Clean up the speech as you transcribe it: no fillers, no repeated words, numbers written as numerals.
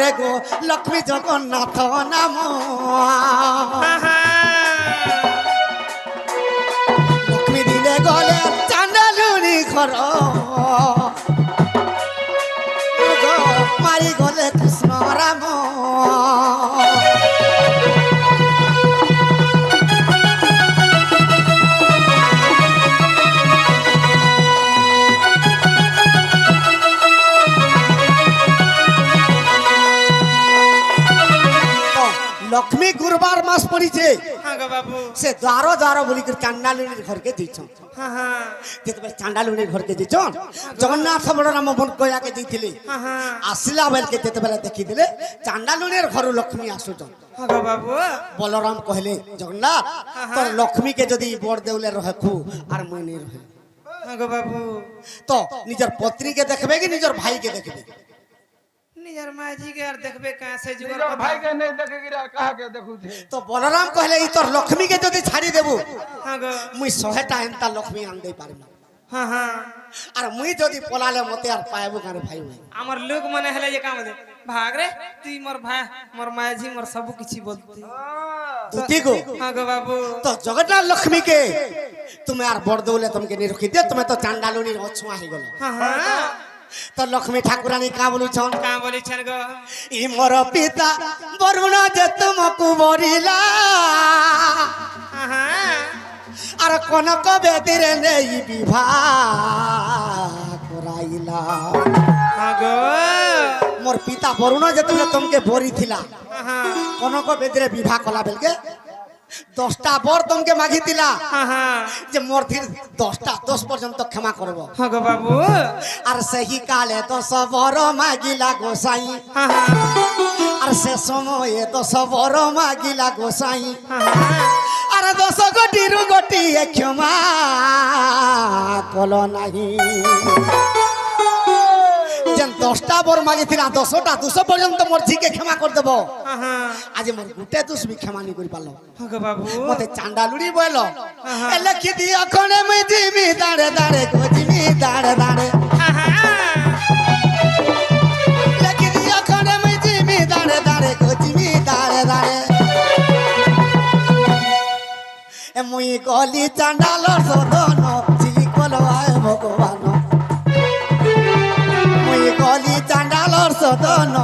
মোরে গো লক্ষ্মী জগন্নাথ নাম লক্ষ্মী দিলে গলে চান্ডালুনি ঘর মারি গলে কৃষ্ণ রাম लक्ष्मी गुरुवार मास पड़ी छे हाँ गो बाबू से द्वारो द्वारो बोली कर चांडालुनी घर के दीछन हाँ हाँ जेतबे चांडालुनी घर के दीछन जगन्नाथ बलराम मन कोया के दीथिले हाँ हाँ आसिला बेल के जेतबे देखि दिले चांडालुनी घर लक्ष्मी आसुछन हाँ गो बाबू बलराम कहले जगन्नाथ तोर लक्ष्मी के जदी बर देउले रहखु आर मुई नहीं रहे हाँ गो बाबू तो निजर पत्नी के देखबे कि निजर भाई के देखबे निजर माजी के यार देखबे कहां से जुगाड़ निजर भाई के नहीं देखेगी रा कहा के देखू थे तो बलराम कहले ई तोर लक्ष्मी के जदी छाड़ी देबू हाँ गो मुई 100टा एंता लक्ष्मी आन दे पारिम हाँ हाँ আর মুই যদি পলালে মতে আর পাইবো কারে ভাই ভাই আমার লোক মনে হলে যে কাম দে ভাগ রে তুই মোর ভাই মোর মাঝি মোর सब কিছু বলতি দুতি গো हाँ गो बाबू তো জগন্নাথ লক্ষ্মী কে তুমি আর বড় দৌলে তোমাকে নি রখি দে তুমি তো চান্ডালুনি অছুয়া হই গলো हाँ हाँ তো লক্ষ্মী ঠাকুরানী কা বলুছন का बोली छन गो ই মোর পিতা বরুণ যে তুমকু বরিলা हाँ हाँ আর কনক বেদিরে নেই বিবাহ করাইলা हाँ गो মোর পিতা বরুণ যে তুমকে বরি থিলা हाँ हाँ কনক বেদিরে বিবাহ কলা বেলকে 10টা বর তোমাকে মাগি দিলা हाँ हाँ যে মোর ধীর 10টা 10 পর্যন্ত ক্ষমা করব हाँ गो बाबू আর সেই কালে 10 বর মাগিলা গোসাই हाँ हाँ আর সে সময়ে 10 বর মাগিলা গোসাই हाँ हाँ আর 10 গোটিরু গোটি ক্ষমা কল নাহি যেন 10টা বর মাগিছিলা 10টা 200 পর্যন্ত মোর ঝিকে ক্ষমা কর দেব हाँ हाँ আজ মোর গুটে দুস বি ক্ষমা নি করি পারলো हाँ गो बाबू মতে চান্ডালুড়ি বইল এ লেখি দিও কোনে মই জিমি দাঁড়ে দাঁড়ে গো জিমি দাঁড়ে দাঁড়ে हाँ हाँ লেখি দিও কোনে মই জিমি দাঁড়ে দাঁড়ে গো জিমি দাঁড়ে দাঁড়ে এ মুই গলি চান্ডালর সদন জি কলওয়ায় ভগবান মুই গলি চান্ডালর সদন